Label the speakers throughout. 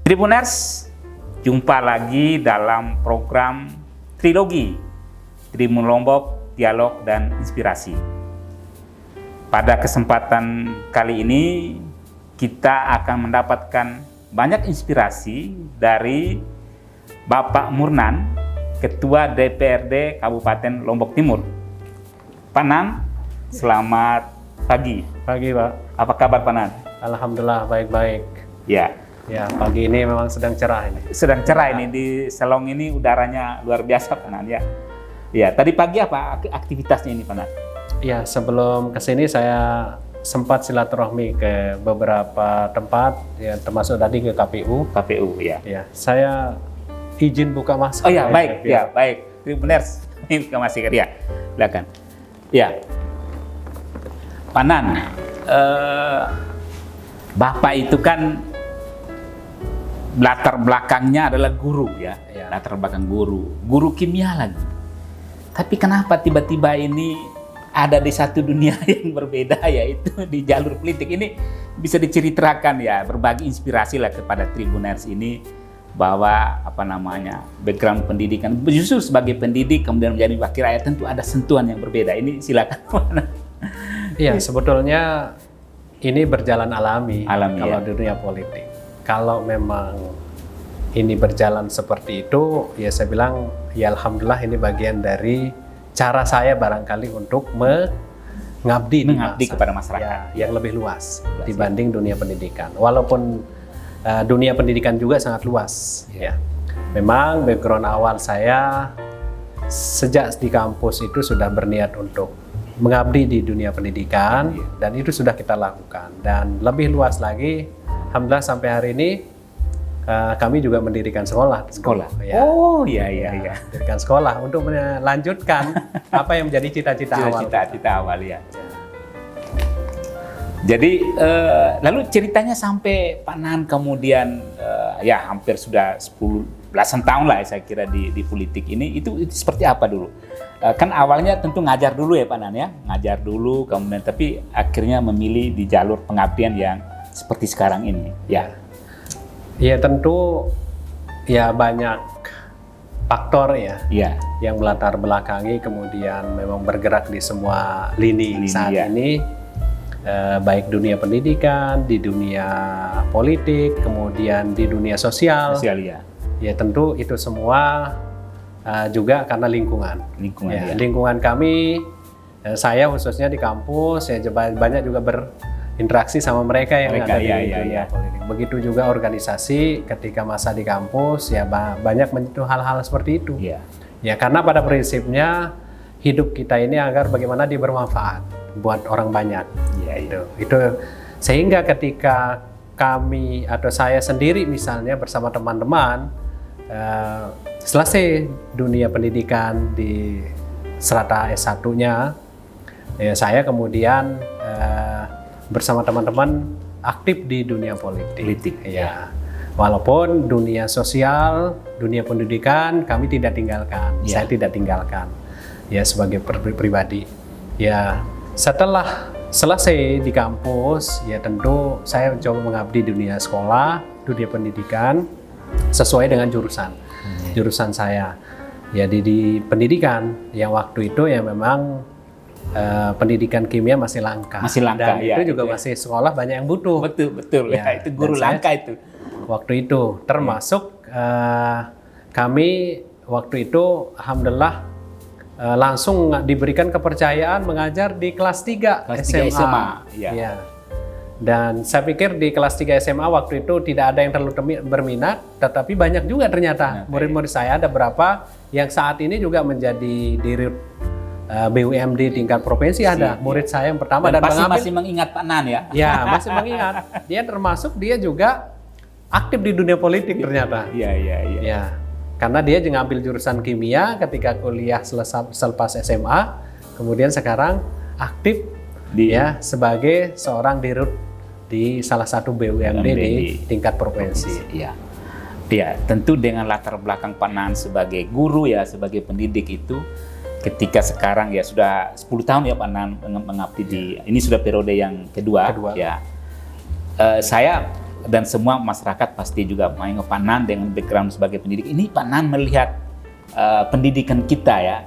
Speaker 1: Tribuners, jumpa lagi dalam program Trilogi Tribun Lombok, Dialog dan Inspirasi. Pada kesempatan kali ini kita akan mendapatkan banyak inspirasi dari Bapak Murnan, Ketua DPRD Kabupaten Lombok Timur. Pak Nan, selamat pagi.
Speaker 2: Pagi, Pak.
Speaker 1: Apa kabar Pak Nan?
Speaker 2: Alhamdulillah baik-baik.
Speaker 1: Ya,
Speaker 2: Pagi ini memang sedang cerah ini.
Speaker 1: sedang cerah ini di Selong ini, udaranya luar biasa Pak Nan ya. Ya, tadi pagi apa aktivitasnya ini Pak Nan?
Speaker 2: Ya, sebelum ke sini saya sempat silaturahmi ke beberapa tempat, ya termasuk tadi ke KPU.
Speaker 1: KPU ya.
Speaker 2: Ya, saya izin buka masker.
Speaker 1: Oh ya, baik, ya, baik. Tribuners, ini buka masker ya. Silakan. Ya. Pak Nan, Bapak itu kan latar belakangnya adalah guru ya.
Speaker 2: Ya.
Speaker 1: Latar belakang guru kimia lagi. Tapi kenapa tiba-tiba ini ada di satu dunia yang berbeda, yaitu di jalur politik? Ini bisa diceritakan ya, berbagi inspirasi lah kepada Tribuners ini, bahwa background pendidikan, justru sebagai pendidik kemudian menjadi wakil rakyat, tentu ada sentuhan yang berbeda. Ini silakan.
Speaker 2: Iya, sebetulnya ini berjalan alami kalau
Speaker 1: ya.
Speaker 2: di dunia politik. Kalau memang ini berjalan seperti itu, ya saya bilang, ya alhamdulillah ini bagian dari cara saya barangkali untuk mengabdi
Speaker 1: kepada masyarakat
Speaker 2: ya, yang lebih luas dibanding dunia pendidikan. Walaupun dunia pendidikan juga sangat luas. Ya. Memang background awal saya sejak di kampus itu sudah berniat untuk mengabdi di dunia pendidikan, dan itu sudah kita lakukan. Dan lebih luas lagi, alhamdulillah sampai hari ini kami juga mendirikan sekolah.
Speaker 1: Ya. Oh iya.
Speaker 2: Mendirikan sekolah untuk melanjutkan apa yang menjadi cita-cita
Speaker 1: awal ya. Jadi lalu ceritanya sampai Pak Nan kemudian ya hampir sudah 10 belasan tahun lah saya kira di politik ini, itu seperti apa dulu? Kan awalnya tentu ngajar dulu ya Pak Nan ya, ngajar dulu kemudian tapi akhirnya memilih di jalur pengabdian yang seperti sekarang ini ya.
Speaker 2: Ya tentu ya banyak faktor ya yang melatar belakangi kemudian memang bergerak di semua lini saat ini, baik dunia pendidikan, di dunia politik, kemudian di dunia sosial ya. Ya tentu itu semua juga karena lingkungan. Lingkungan kami, saya khususnya di kampus, ya banyak juga berinteraksi sama mereka yang ada di dunia politik. Begitu juga organisasi ketika masa di kampus, ya banyak menyentuh hal-hal seperti itu. Ya karena pada prinsipnya hidup kita ini agar bagaimana dia bermanfaat buat orang banyak. Itu sehingga ketika kami atau saya sendiri misalnya bersama teman-teman selesai dunia pendidikan di strata S1-nya, ya saya kemudian bersama teman-teman aktif di dunia politik. Ya. Walaupun dunia sosial, dunia pendidikan kami tidak tinggalkan. Saya tidak tinggalkan. Ya sebagai pribadi. Ya setelah selesai di kampus, ya tentu saya coba mengabdi di dunia sekolah, dunia pendidikan sesuai dengan jurusan saya. Ya di pendidikan yang waktu itu ya memang pendidikan kimia masih langka. Dan
Speaker 1: ya,
Speaker 2: itu juga masih sekolah banyak yang butuh.
Speaker 1: Betul ya, itu guru langka itu.
Speaker 2: Waktu itu termasuk kami waktu itu alhamdulillah langsung diberikan kepercayaan mengajar di kelas 3 SMA. Ya. Dan saya pikir di kelas 3 SMA waktu itu tidak ada yang terlalu berminat, tetapi banyak juga ternyata murid-murid saya ada berapa yang saat ini juga menjadi dirut BUMD tingkat provinsi. Ada murid saya yang pertama dan
Speaker 1: masih mengingat Pak Nan ya.
Speaker 2: Ya, masih mengingat. Dia termasuk dia juga aktif di dunia politik ternyata. Ya. Karena dia ngambil jurusan kimia ketika kuliah selepas SMA, kemudian sekarang aktif sebagai seorang dirut di salah satu BUMD di tingkat provinsi.
Speaker 1: Ya, tentu dengan latar belakang Pak Nan sebagai guru ya, sebagai pendidik itu, ketika sekarang ya sudah 10 tahun ya Pak Nan mengabdi di, ini sudah periode yang kedua. Ya. Saya dan semua masyarakat pasti juga mengingat Pak Nan dengan background sebagai pendidik. Ini Pak Nan melihat pendidikan kita ya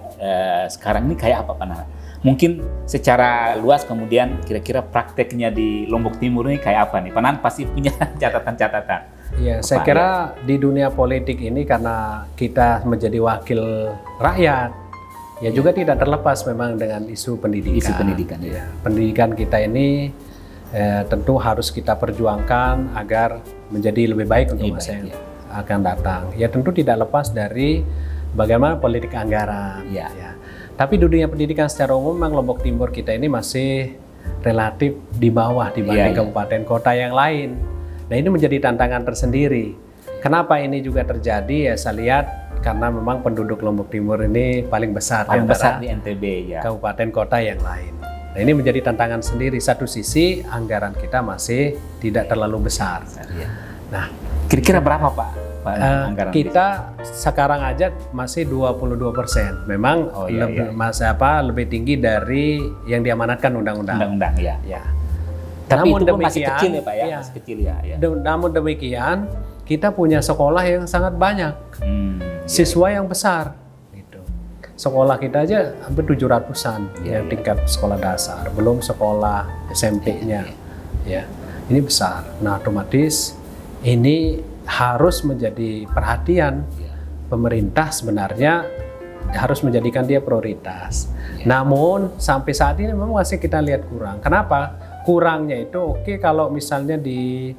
Speaker 1: sekarang ini kayak apa Pak Nan? Mungkin secara luas, kemudian kira-kira prakteknya di Lombok Timur ini kayak apa nih? Pak Nan pasti punya catatan-catatan.
Speaker 2: Ya, saya kira di dunia politik ini karena kita menjadi wakil rakyat, ya juga tidak terlepas memang dengan isu pendidikan.
Speaker 1: Isu pendidikan ya.
Speaker 2: Pendidikan kita ini tentu harus kita perjuangkan agar menjadi lebih baik untuk masa yang akan datang. Ya tentu tidak lepas dari bagaimana politik anggaran. Ya. Tapi di dunia pendidikan secara umum memang Lombok Timur kita ini masih relatif di bawah dibanding kabupaten kota yang lain. Nah ini menjadi tantangan tersendiri. Kenapa ini juga terjadi? Ya saya lihat karena memang penduduk Lombok Timur ini paling besar
Speaker 1: di NTB ya.
Speaker 2: Kabupaten kota yang lain. Nah ini menjadi tantangan sendiri. Satu sisi anggaran kita masih tidak terlalu besar. Nah
Speaker 1: kira-kira berapa Pak? Anggaran
Speaker 2: kita sekarang aja masih 22%. Memang lebih tinggi dari yang diamanatkan undang-undang.
Speaker 1: Undang-undang ya. Tapi namun itu pun masih kecil ya Pak ya, masih kecil ya.
Speaker 2: Namun demikian kita punya sekolah yang sangat banyak, siswa yang besar. Gitu. Sekolah kita aja hampir 700-an yang tingkat sekolah dasar, belum sekolah SMP-nya. Ya, ini besar. Nah otomatis ini harus menjadi perhatian pemerintah, sebenarnya harus menjadikan dia prioritas. Namun sampai saat ini memang masih kita lihat kurang. Kenapa? Kurangnya itu kalau misalnya di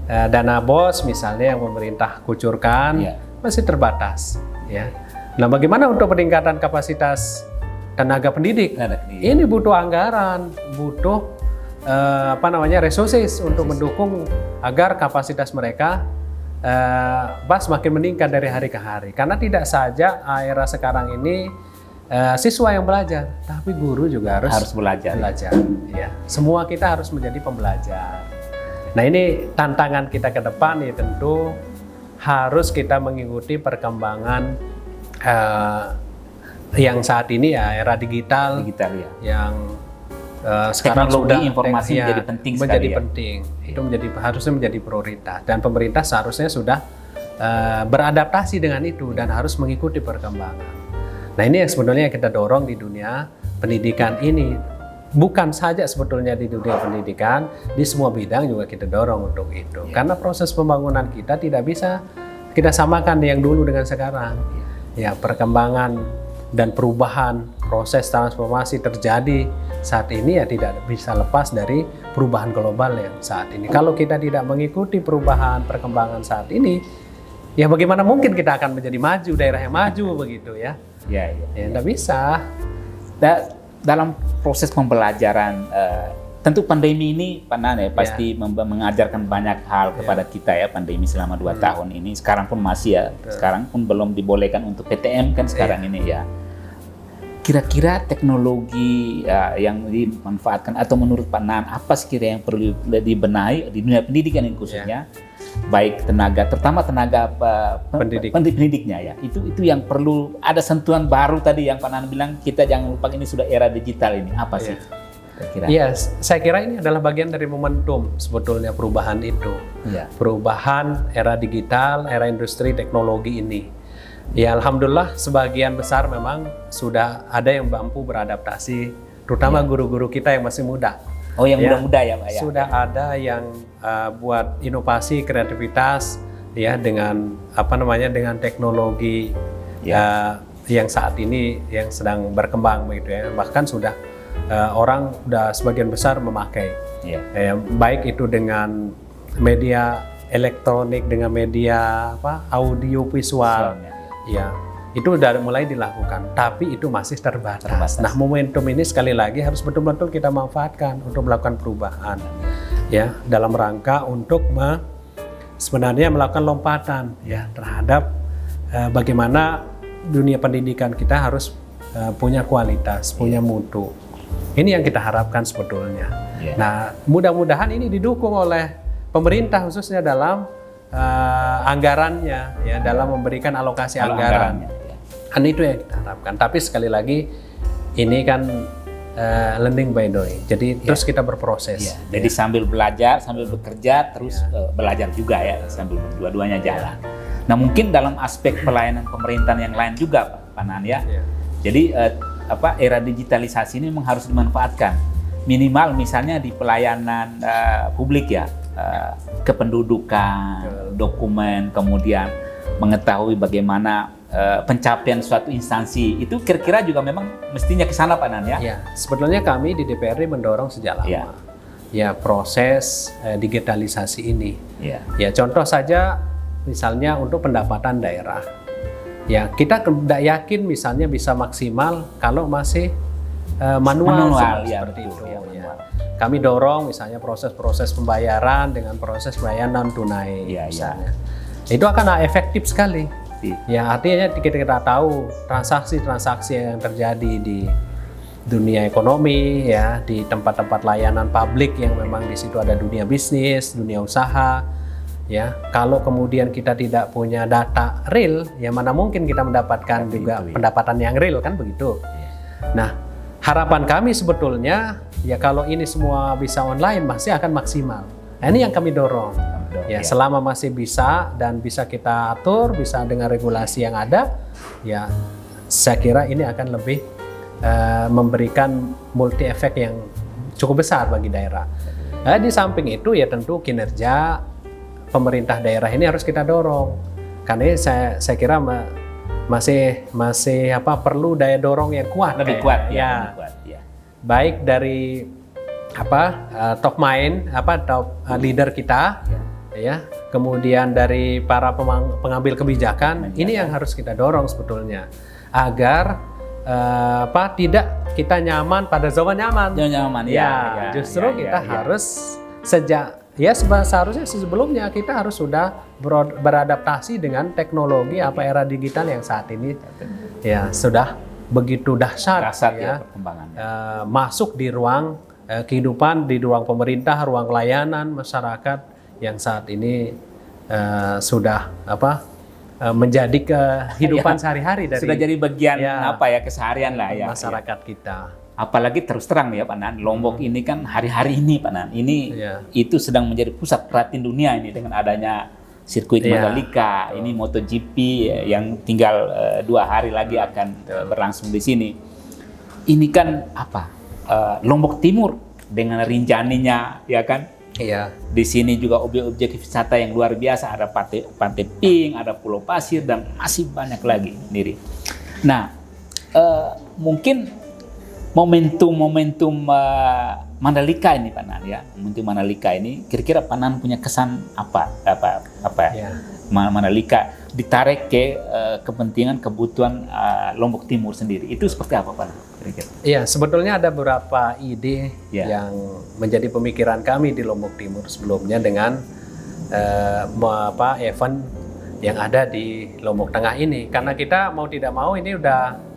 Speaker 2: dana BOS misalnya yang pemerintah kucurkan masih terbatas. Ya. Nah bagaimana untuk peningkatan kapasitas tenaga pendidik? Ini butuh anggaran, butuh resources untuk mendukung agar kapasitas mereka semakin meningkat dari hari ke hari. Karena tidak saja era sekarang ini siswa yang belajar, tapi guru juga harus belajar. Ya. Semua kita harus menjadi pembelajar. Nah ini tantangan kita ke depan ya tentu harus kita mengikuti perkembangan yang saat ini ya era digital yang sekarang sudah
Speaker 1: informasi menjadi
Speaker 2: penting. Itu harusnya menjadi prioritas dan pemerintah seharusnya sudah beradaptasi dengan itu dan harus mengikuti perkembangan. Nah ini yang sebenarnya kita dorong di dunia pendidikan ini. Bukan saja sebetulnya di dunia pendidikan, di semua bidang juga kita dorong untuk itu. Karena proses pembangunan kita tidak bisa kita samakan yang dulu dengan sekarang. Ya perkembangan dan perubahan, proses transformasi terjadi saat ini ya tidak bisa lepas dari perubahan global yang saat ini. Kalau kita tidak mengikuti perubahan perkembangan saat ini, ya bagaimana mungkin kita akan menjadi maju, daerah yang maju begitu ya? Ya tidak bisa.
Speaker 1: Dalam proses pembelajaran, tentu pandemi ini Pak Nan pasti mengajarkan banyak hal kepada kita ya, pandemi selama 2 tahun ini. Sekarang pun masih ya, sekarang pun belum dibolehkan untuk PTM kan sekarang ini ya. Kira-kira teknologi yang dimanfaatkan atau menurut Pak Nan apa sekiranya yang perlu dibenahi di dunia pendidikan ini khususnya, baik terutama tenaga pendidiknya ya, itu yang perlu ada sentuhan baru tadi yang Pak Nan bilang, kita jangan lupa ini sudah era digital ini, apa sih?
Speaker 2: Iya, saya kira ini adalah bagian dari momentum sebetulnya perubahan itu, perubahan era digital, era industri teknologi ini. Ya alhamdulillah sebagian besar memang sudah ada yang mampu beradaptasi, terutama guru-guru kita yang masih muda.
Speaker 1: Oh yang muda-muda ya Pak ya?
Speaker 2: Sudah ada yang buat inovasi, kreativitas ya dengan dengan teknologi yang saat ini yang sedang berkembang begitu ya. Bahkan sudah orang sudah sebagian besar memakai. Baik itu dengan media elektronik, dengan media audio visual. Ya, itu sudah mulai dilakukan, tapi itu masih terbatas. Nah, momentum ini sekali lagi harus betul-betul kita manfaatkan untuk melakukan perubahan, ya, dalam rangka untuk sebenarnya melakukan lompatan, ya, terhadap bagaimana dunia pendidikan kita harus punya kualitas, punya mutu. Ini yang kita harapkan sebetulnya. Nah, mudah-mudahan ini didukung oleh pemerintah khususnya dalam anggarannya ya, dalam memberikan alokasi anggaran. Kan itu yang kita harapkan. Tapi sekali lagi ini kan learning by doing. Jadi terus kita berproses.
Speaker 1: Jadi sambil belajar, sambil bekerja, terus belajar juga ya, sambil dua-duanya jalan. Nah mungkin dalam aspek pelayanan pemerintahan yang lain juga Pak Nan ya. Jadi era digitalisasi ini memang harus dimanfaatkan. Minimal misalnya di pelayanan publik ya, kependudukan, dokumen, kemudian mengetahui bagaimana pencapaian suatu instansi, itu kira-kira juga memang mestinya ke sana Pak Nan ya?
Speaker 2: Ya, sebetulnya kami di DPRD mendorong sejak lama ya proses digitalisasi ini. Ya contoh saja misalnya untuk pendapatan daerah. Ya kita tidak yakin misalnya bisa maksimal kalau masih manual seperti itu. Kami dorong misalnya proses-proses pembayaran dengan proses pembayaran non tunai misalnya. Itu akan efektif sekali. Ya artinya kita tahu transaksi-transaksi yang terjadi di dunia ekonomi ya, di tempat-tempat layanan publik yang memang di situ ada dunia bisnis, dunia usaha. Ya, kalau kemudian kita tidak punya data real, ya mana mungkin kita mendapatkan juga pendapatan yang real kan begitu. Nah, harapan kami sebetulnya ya kalau ini semua bisa online masih akan maksimal. Nah, ini yang kami dorong. Ya, selama masih bisa dan bisa kita atur, bisa dengan regulasi yang ada, ya saya kira ini akan lebih memberikan multi efek yang cukup besar bagi daerah. Nah, di samping itu ya tentu kinerja pemerintah daerah ini harus kita dorong. Karena saya kira masih perlu daya dorong yang kuat.
Speaker 1: Lebih kuat
Speaker 2: ya. Baik dari top mind, top leader kita, ya. Kemudian dari para pengambil kebijakan, ini yang harus kita dorong sebetulnya agar tidak kita nyaman pada zona nyaman. Justru kita harus seharusnya sebelumnya kita harus sudah beradaptasi dengan teknologi era digital yang saat ini ya sudah begitu dahsyat ya
Speaker 1: perkembangannya.
Speaker 2: Masuk di ruang kehidupan, di ruang pemerintah, ruang layanan masyarakat yang saat ini sudah menjadi kehidupan sehari-hari dari
Speaker 1: sudah jadi bagian keseharian lah ya
Speaker 2: masyarakat kita.
Speaker 1: Apalagi terus terang ya Pak Nan, Lombok ini kan hari-hari ini Pak Nan, itu sedang menjadi pusat perhatian dunia ini dengan adanya sirkuit Mandalika, ini MotoGP yang tinggal 2 hari lagi akan berlangsung di sini. Ini kan Lombok Timur dengan Rinjaninya ya kan? Di sini juga objek-objek wisata yang luar biasa, ada Pantai Pink, ada Pulau Pasir dan masih banyak lagi sendiri. Nah, mungkin momentum Mandalika ini Pak Nan ya, momentum Mandalika ini kira-kira Pak Nan punya kesan apa Mandalika ditarik ke kepentingan kebutuhan Lombok Timur sendiri, itu seperti apa Pak Nan?
Speaker 2: Iya, sebetulnya ada beberapa ide yang menjadi pemikiran kami di Lombok Timur sebelumnya dengan event yang ada di Lombok Tengah ini, karena kita mau tidak mau ini udah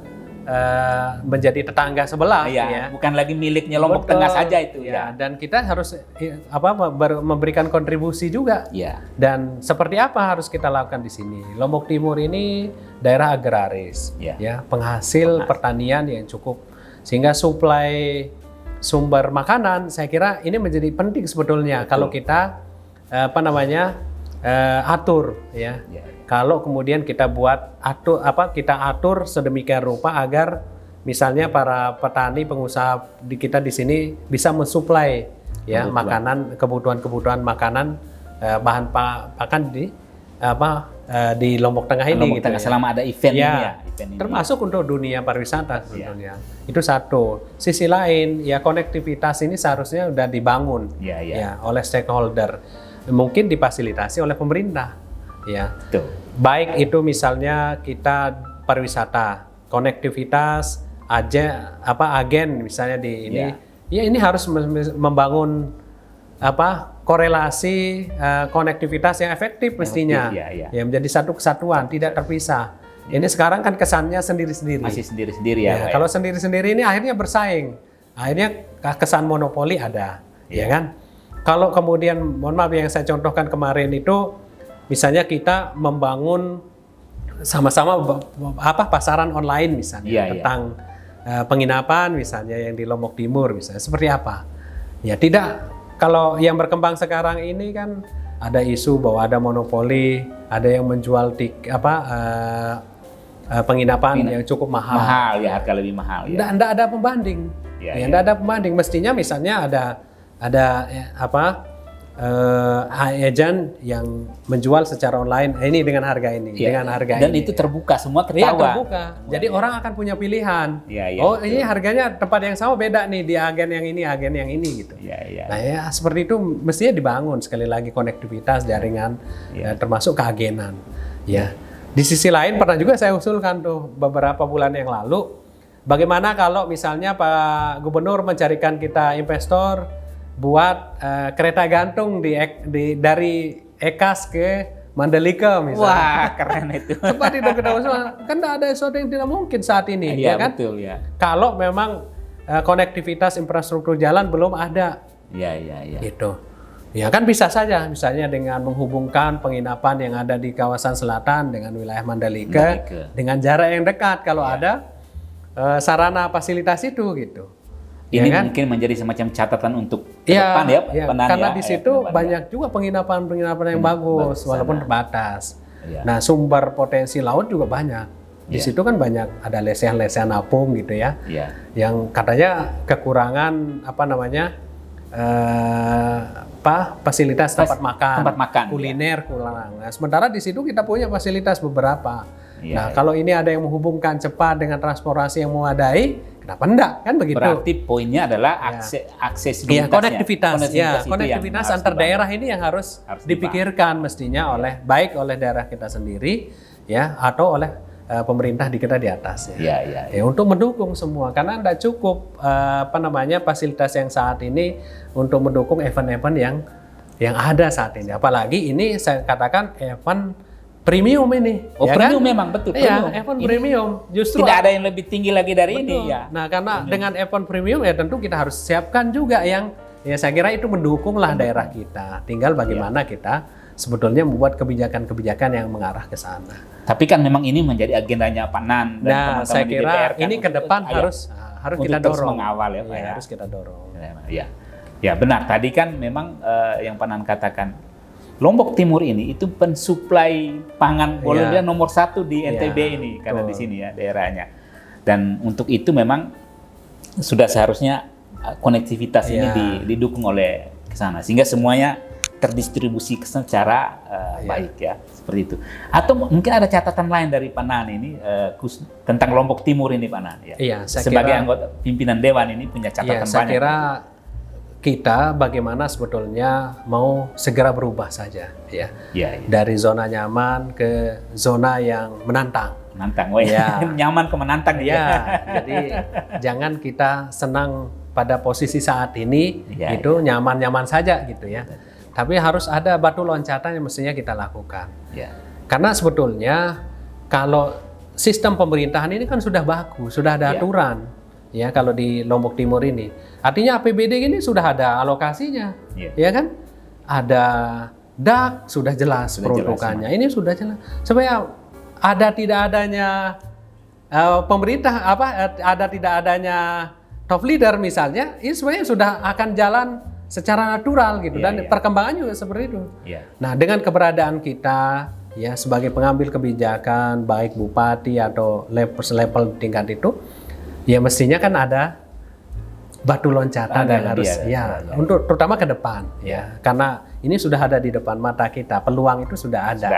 Speaker 2: menjadi tetangga sebelah
Speaker 1: bukan lagi miliknya Lombok Tengah saja itu
Speaker 2: dan kita harus memberikan kontribusi juga dan seperti apa harus kita lakukan di sini. Lombok Timur ini daerah agraris penghasil pertanian yang cukup, sehingga suplai sumber makanan saya kira ini menjadi penting sebetulnya. Kalau kita atur Kalau kemudian kita kita atur sedemikian rupa agar misalnya para petani pengusaha kita di sini bisa mensuplai makanan, kebutuhan makanan bahan pakan di Lombok Tengah ini
Speaker 1: Lombok Tengah selama ada event ini
Speaker 2: termasuk untuk dunia pariwisata sebetulnya. Itu satu. Sisi lain konektivitas ini seharusnya sudah dibangun oleh stakeholder, mungkin difasilitasi oleh pemerintah. Baik itu misalnya kita pariwisata, konektivitas, agen misalnya di ini, ini harus membangun korelasi konektivitas yang efektif mestinya, menjadi satu kesatuan, tidak terpisah. Ini sekarang kan kesannya sendiri-sendiri.
Speaker 1: Masih sendiri-sendiri
Speaker 2: Kalau sendiri-sendiri ini akhirnya bersaing, akhirnya kesan monopoli ada, ya kan? Kalau kemudian, mohon maaf yang saya contohkan kemarin itu, misalnya kita membangun sama-sama pasaran online misalnya tentang penginapan misalnya yang di Lombok Timur misalnya seperti apa? Ya tidak, kalau yang berkembang sekarang ini kan ada isu bahwa ada monopoli, ada yang menjual penginapan yang cukup mahal.
Speaker 1: Mahal ya, harga lebih mahal ya.
Speaker 2: Nggak ada pembanding. Nggak ada pembanding. Mestinya misalnya ada agent yang menjual secara online ini dengan harga ini, dengan harga
Speaker 1: dan
Speaker 2: ini.
Speaker 1: itu terbuka, semua ketahuan.
Speaker 2: Iya, terbuka. Jadi orang akan punya pilihan. Oh, ini harganya tempat yang sama beda nih di agen yang ini gitu. Nah ya seperti itu mestinya dibangun sekali lagi konektivitas jaringan termasuk keagenan. Ya. Di sisi lain pernah juga saya usulkan tuh beberapa bulan yang lalu, bagaimana kalau misalnya Pak Gubernur mencarikan kita investor buat kereta gantung dari Ekas ke Mandalika misalnya.
Speaker 1: Wah, keren itu.
Speaker 2: Seperti itu kan ada sesuatu yang tidak mungkin saat ini, ya kan?
Speaker 1: Betul ya.
Speaker 2: Kalau memang konektivitas infrastruktur jalan belum ada.
Speaker 1: Iya.
Speaker 2: Gitu. Ya kan bisa saja misalnya dengan menghubungkan penginapan yang ada di kawasan selatan dengan wilayah Mandalika. Dengan jarak yang dekat kalau ada sarana fasilitas itu gitu.
Speaker 1: Ini
Speaker 2: ya kan?
Speaker 1: mungkin menjadi semacam catatan untuk ke depan ya,
Speaker 2: karena di situ banyak juga penginapan yang bagus walaupun terbatas. Nah, sumber potensi laut juga banyak. Di situ kan banyak ada lesehan-lesehan apung gitu ya. Yang katanya kekurangan fasilitas tempat makan kuliner kurang. Nah, sementara di situ kita punya fasilitas beberapa. Nah, kalau ini ada yang menghubungkan cepat dengan transportasi yang memadai, kenapa enggak? Kan begitu.
Speaker 1: Berarti poinnya adalah aksesibilitasnya.
Speaker 2: Konektivitas antar daerah ini yang harus dipikirkan mestinya baik oleh daerah kita sendiri ya atau oleh pemerintah di kita di atas ya. Untuk mendukung semua karena enggak cukup fasilitas yang saat ini untuk mendukung event-event yang ada saat ini. Apalagi ini saya katakan event premium ini.
Speaker 1: Premium memang betul.
Speaker 2: Iya, event premium. Justru
Speaker 1: tidak ada yang lebih tinggi lagi dari ini ya.
Speaker 2: Nah, karena dengan event premium ya tentu kita harus siapkan juga yang saya kira itu mendukunglah daerah kita. Tinggal bagaimana kita sebetulnya membuat kebijakan-kebijakan yang mengarah ke sana.
Speaker 1: Tapi kan memang ini menjadi agendanya Pak Nan dan teman-teman
Speaker 2: saya kira
Speaker 1: di DPR kan
Speaker 2: ini ke depan harus kita dorong.
Speaker 1: Mengawal ya, Pak ya.
Speaker 2: Harus kita dorong.
Speaker 1: Ya, benar. Tadi kan memang yang Pak Nan katakan Lombok Timur ini itu pensuplai pangan boleh bilang nomor 1 di NTB ini karena di sini ya daerahnya. Dan untuk itu memang sudah seharusnya konektivitas ini didukung oleh ke sana sehingga semuanya terdistribusi secara baik ya seperti itu. Atau mungkin ada catatan lain dari Pak Nan ini tentang Lombok Timur ini Pak Nan ya. Sebagai anggota pimpinan dewan ini punya catatan banyak.
Speaker 2: Saya kira kita bagaimana sebetulnya mau segera berubah saja ya. Dari zona nyaman ke zona yang menantang. Nyaman ke menantang jadi jangan kita senang pada posisi saat ini nyaman-nyaman saja gitu ya. Tapi harus ada batu loncatan yang mestinya kita lakukan. Karena sebetulnya kalau sistem pemerintahan ini kan sudah bagus, sudah ada aturan. Ya kalau di Lombok Timur ini artinya APBD ini sudah ada alokasinya ya kan, ada DAK sudah jelas peruntukannya, ini sudah jelas supaya tidak adanya pemerintah ada tidak adanya top leader misalnya, ini sebenarnya sudah akan jalan secara natural gitu dan perkembangan juga seperti itu. Nah dengan keberadaan kita ya sebagai pengambil kebijakan baik bupati atau level tingkat itu ya mestinya kan ada batu loncatan yang harus untuk terutama ke depan karena ini sudah ada di depan mata kita, peluang itu sudah ada.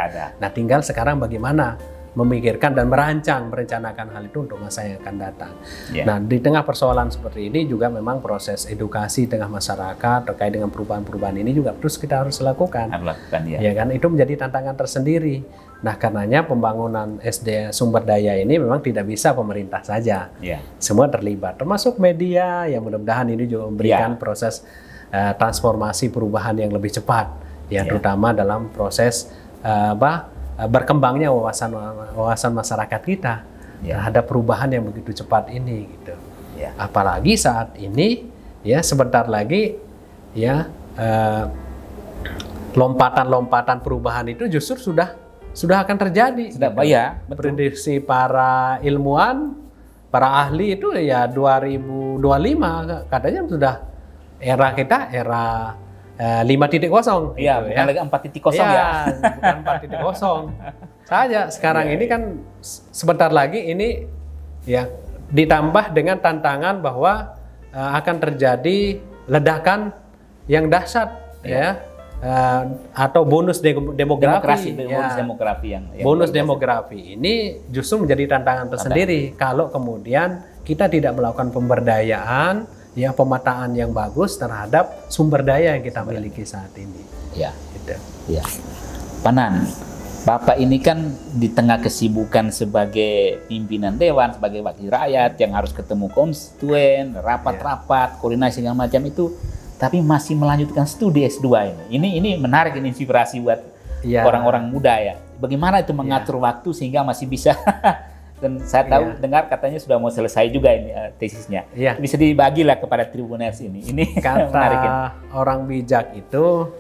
Speaker 2: Nah tinggal sekarang bagaimana memikirkan dan merencanakan hal itu untuk masa yang akan datang. Nah di tengah persoalan seperti ini juga memang proses edukasi tengah masyarakat terkait dengan perubahan-perubahan ini juga terus kita harus lakukan. Ya kan, itu menjadi tantangan tersendiri. Nah karenanya pembangunan SDM sumber daya ini memang tidak bisa pemerintah saja. Semua terlibat, termasuk media yang mudah-mudahan ini juga memberikan proses transformasi perubahan yang lebih cepat, terutama dalam proses berkembangnya wawasan masyarakat kita terhadap perubahan yang begitu cepat ini gitu. Apalagi saat ini sebentar lagi lompatan-lompatan perubahan itu justru sudah akan terjadi.
Speaker 1: Prediksi
Speaker 2: para ilmuwan para ahli itu ya 2025 katanya sudah era kita era 5.0.
Speaker 1: Iya, bukan lagi 4.0 ya.
Speaker 2: Bukan 4.0 saja. Sekarang ini kan sebentar lagi ini ya ditambah dengan tantangan bahwa akan terjadi ledakan yang dahsyat ya. Atau bonus demografi,
Speaker 1: bonus demografi yang
Speaker 2: bonus demografi ini justru menjadi tantangan tersendiri kalau kemudian kita tidak melakukan pemberdayaan, ya pemetaan yang bagus terhadap sumber daya yang kita miliki saat ini.
Speaker 1: Ya,
Speaker 2: gitu.
Speaker 1: Ya. Panan, Bapak ini kan di tengah kesibukan sebagai pimpinan dewan, sebagai wakil rakyat yang harus ketemu konstituen, rapat-rapat, koordinasi segala macam itu. Tapi masih melanjutkan studi S2 ini. Ini menarik, ini inspirasi buat orang-orang muda ya. Bagaimana itu mengatur waktu sehingga masih bisa dan saya tahu dengar katanya sudah mau selesai juga ini tesisnya. Bisa dibagilah kepada Tribuners ini. Ini
Speaker 2: kata
Speaker 1: menarik ini.
Speaker 2: Orang bijak itu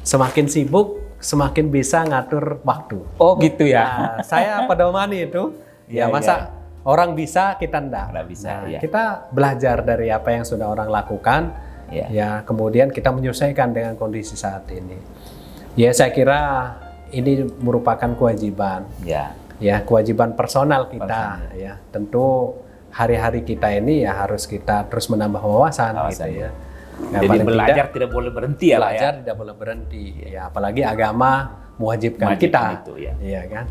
Speaker 2: semakin sibuk semakin bisa ngatur waktu.
Speaker 1: Oh gitu ya.
Speaker 2: Nah, saya pedomani itu. Masa orang bisa kita enggak.
Speaker 1: Bisa,
Speaker 2: kita belajar dari apa yang sudah orang lakukan. Ya, kemudian kita menyesuaikan dengan kondisi saat ini. Ya, saya kira ini merupakan kewajiban. Ya, kewajiban personal kita. Ya, tentu hari-hari kita ini ya harus kita terus menambah wawasan gitu ya.
Speaker 1: Jadi belajar tidak boleh berhenti ya, Pak ya.
Speaker 2: Belajar tidak boleh berhenti. Ya, apalagi agama mewajibkan kita.
Speaker 1: Itu,
Speaker 2: ya kan.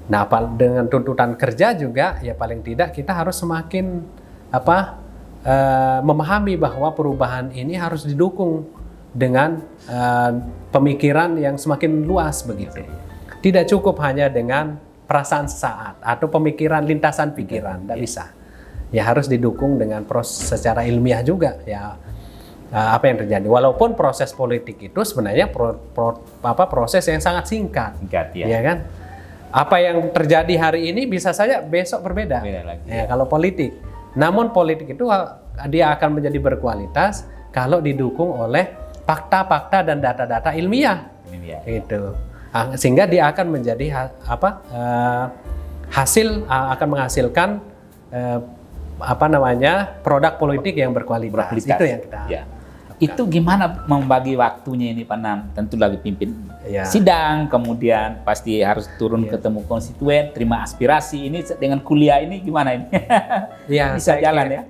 Speaker 2: Nah, dengan tuntutan kerja juga ya paling tidak kita harus semakin memahami bahwa perubahan ini harus didukung dengan pemikiran yang semakin luas begitu. Tidak cukup hanya dengan perasaan sesaat atau pemikiran lintasan pikiran, tidak bisa. Ya harus didukung dengan proses secara ilmiah juga ya. Apa yang terjadi? Walaupun proses politik itu sebenarnya proses yang sangat singkat, ya kan? Apa yang terjadi hari ini bisa saja besok berbeda. Kalau politik. Namun politik itu dia akan menjadi berkualitas kalau didukung oleh fakta-fakta dan data-data ilmiah. Gitu. Sehingga dia akan menjadi akan menghasilkan produk politik yang berkualitas. Itu yang kita.
Speaker 1: Itu gimana membagi waktunya ini Pak Nan? Tentu lagi pimpin sidang, kemudian pasti harus turun ketemu konstituen, terima aspirasi. Ini dengan kuliah ini gimana ini? Bisa jalan ya?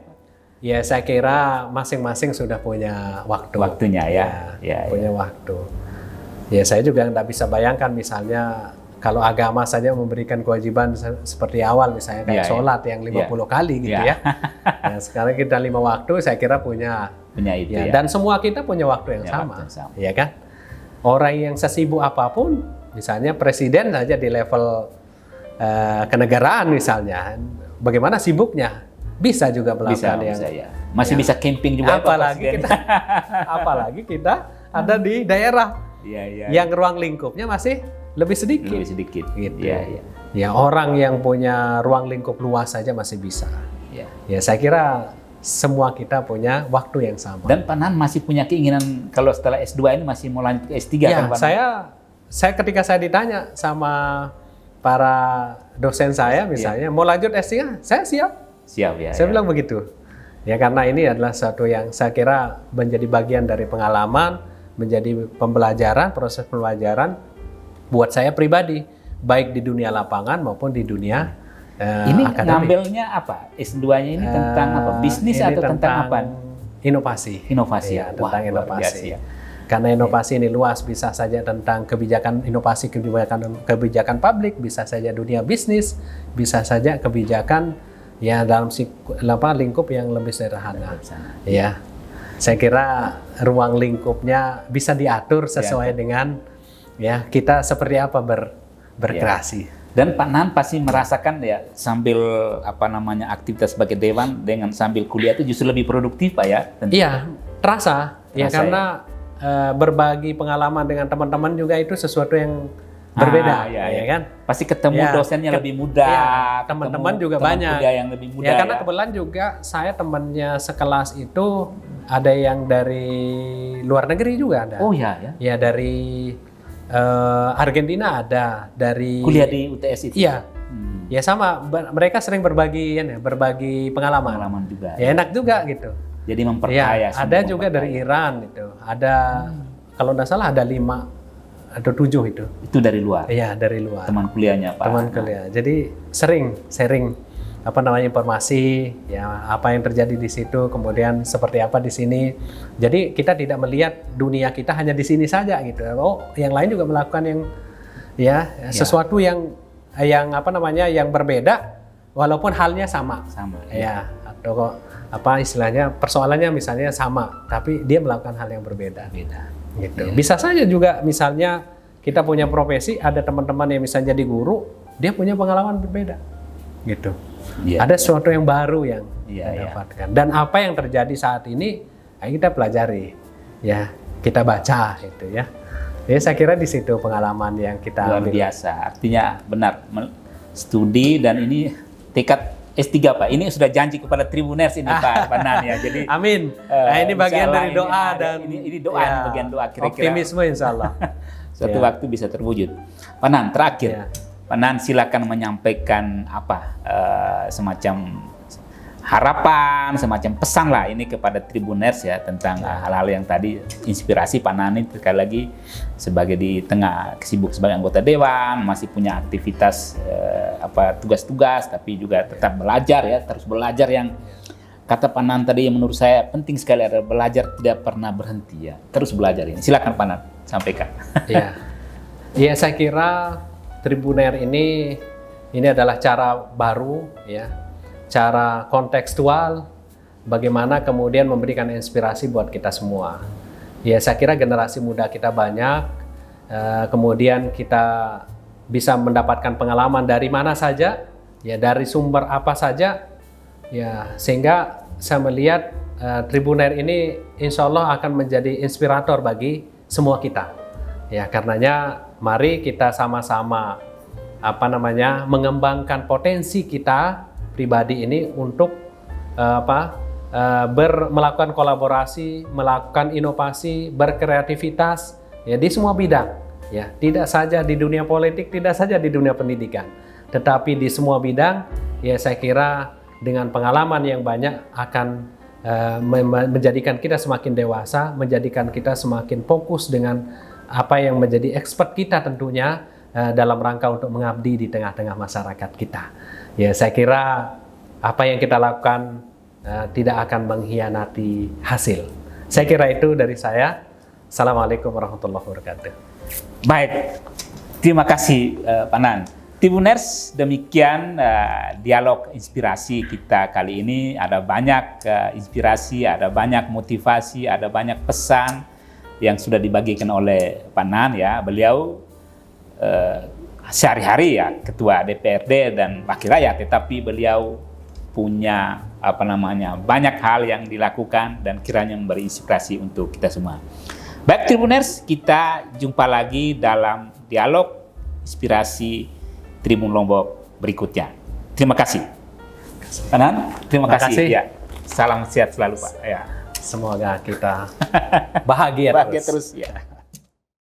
Speaker 2: Ya, saya kira masing-masing sudah punya
Speaker 1: waktunya
Speaker 2: punya waktu. Ya, saya juga tidak bisa bayangkan misalnya kalau agama saja memberikan kewajiban seperti awal misalnya kayak sholat yang 50 kali gitu ya. Nah, sekarang kita 5 waktu, saya kira punya itu dan semua kita punya waktu yang sama. Ya kan? Orang yang sesibuk apapun, misalnya presiden saja di level kenegaraan misalnya, bagaimana sibuknya? Bisa juga melakukan
Speaker 1: masih bisa camping juga.
Speaker 2: Apalagi kita ada di daerah yang ruang lingkupnya masih lebih sedikit. Gitu. Ya, orang yang punya ruang lingkup luas saja masih bisa. Ya, saya kira semua kita punya waktu yang sama.
Speaker 1: Dan Pak Nan masih punya keinginan kalau setelah S2 ini masih mau lanjut ke S3 kan Pak?
Speaker 2: Saya ketika saya ditanya sama para dosen saya misalnya mau lanjut S3, saya siap. Saya bilang begitu. Ya, karena ini adalah satu yang saya kira menjadi bagian dari pengalaman, menjadi pembelajaran, proses pembelajaran buat saya pribadi, baik di dunia lapangan maupun di dunia
Speaker 1: ini
Speaker 2: akademik.
Speaker 1: Ngambilnya apa? S2-nya ini tentang apa? Bisnis atau tentang apa?
Speaker 2: Inovasi.
Speaker 1: Ya.
Speaker 2: Tentang inovasi. Karena inovasi ini luas, bisa saja tentang kebijakan kebijakan publik, bisa saja dunia bisnis, bisa saja kebijakan ya dalam lingkup yang lebih sederhana. Ya. Saya kira ruang lingkupnya bisa diatur sesuai dengan kita seperti apa berkreasi.
Speaker 1: Dan Pak Nan pasti merasakan ya sambil aktivitas sebagai dewan dengan sambil kuliah itu justru lebih produktif Pak ya?
Speaker 2: Iya, terasa karena berbagi pengalaman dengan teman-teman juga itu sesuatu yang berbeda, ya kan?
Speaker 1: Pasti ketemu dosennya lebih muda,
Speaker 2: teman-teman juga banyak
Speaker 1: yang lebih muda.
Speaker 2: Karena kebetulan juga saya temannya sekelas itu ada yang dari luar negeri juga ada.
Speaker 1: Oh ya.
Speaker 2: Ya dari Argentina ada, dari
Speaker 1: kuliah di UTS itu.
Speaker 2: Iya. Ya sama, mereka sering berbagi pengalaman.
Speaker 1: Pengalaman juga.
Speaker 2: Ya enak juga gitu.
Speaker 1: Jadi memperkaya.
Speaker 2: Ya, ada juga dari Iran itu. Ada kalau nggak salah ada 5 atau 7 itu.
Speaker 1: Itu dari luar.
Speaker 2: Iya, dari luar.
Speaker 1: Teman kuliahnya Pak.
Speaker 2: Teman kuliah. Jadi sering sharing informasi, ya apa yang terjadi di situ, kemudian seperti apa di sini. Jadi kita tidak melihat dunia kita hanya di sini saja gitu. Oh, yang lain juga melakukan yang sesuatu yang berbeda walaupun halnya sama.
Speaker 1: Sama.
Speaker 2: Ya, atau istilahnya persoalannya misalnya sama, tapi dia melakukan hal yang berbeda.
Speaker 1: Beda.
Speaker 2: Gitu. Bisa saja juga misalnya kita punya profesi, ada teman-teman yang misalnya jadi guru, dia punya pengalaman berbeda. Gitu. Ada sesuatu yang baru yang kita dapatkan. Dan apa yang terjadi saat ini, kita pelajari, ya kita baca, gitu ya. Jadi saya kira di situ pengalaman yang kita
Speaker 1: luar biasa. Artinya benar studi dan ini tekad S3 Pak. Ini sudah janji kepada Tribuners ini Pak Panan ya. Jadi
Speaker 2: amin. Ini bagian dari doa dan
Speaker 1: ini doa, ini bagian doa kira-kira.
Speaker 2: Optimisme insya Allah.
Speaker 1: Suatu waktu bisa terwujud. Panan terakhir. Panan silakan menyampaikan semacam harapan, semacam pesan lah ini kepada Tribuners ya tentang hal-hal yang tadi inspirasi Panan ini sekali lagi sebagai di tengah sibuk sebagai anggota dewan, masih punya aktivitas tugas-tugas tapi juga tetap belajar ya, terus belajar yang kata Panan tadi yang menurut saya penting sekali adalah belajar tidak pernah berhenti ya, terus belajar ini. Silakan Panan sampaikan.
Speaker 2: Iya, saya kira Tribuner ini adalah cara baru ya, cara kontekstual bagaimana kemudian memberikan inspirasi buat kita semua. Ya saya kira generasi muda kita banyak, kemudian kita bisa mendapatkan pengalaman dari mana saja, ya dari sumber apa saja, ya sehingga saya melihat Tribuner ini insya Allah akan menjadi inspirator bagi semua kita. Ya karenanya mari kita sama-sama mengembangkan potensi kita pribadi ini untuk melakukan kolaborasi, melakukan inovasi, berkreativitas ya di semua bidang ya, tidak saja di dunia politik, tidak saja di dunia pendidikan, tetapi di semua bidang ya saya kira dengan pengalaman yang banyak akan menjadikan kita semakin dewasa, menjadikan kita semakin fokus dengan apa yang menjadi expert kita tentunya dalam rangka untuk mengabdi di tengah-tengah masyarakat kita. Ya saya kira apa yang kita lakukan tidak akan mengkhianati hasil. Saya kira itu dari saya. Assalamualaikum warahmatullahi wabarakatuh.
Speaker 1: Baik, terima kasih Panan. Tribuners, demikian dialog inspirasi kita kali ini. Ada banyak inspirasi, ada banyak motivasi, ada banyak pesan yang sudah dibagikan oleh Panan ya. Beliau sehari-hari ya ketua DPRD dan wakil rakyat, tetapi beliau punya banyak hal yang dilakukan dan kiranya memberi inspirasi untuk kita semua. Baik Tribuners, kita jumpa lagi dalam dialog inspirasi Tribun Lombok berikutnya. Terima kasih. Panan, terima kasih. Ya. Salam sehat selalu Pak. Ya.
Speaker 2: Semoga kita bahagia
Speaker 1: terus. Ya.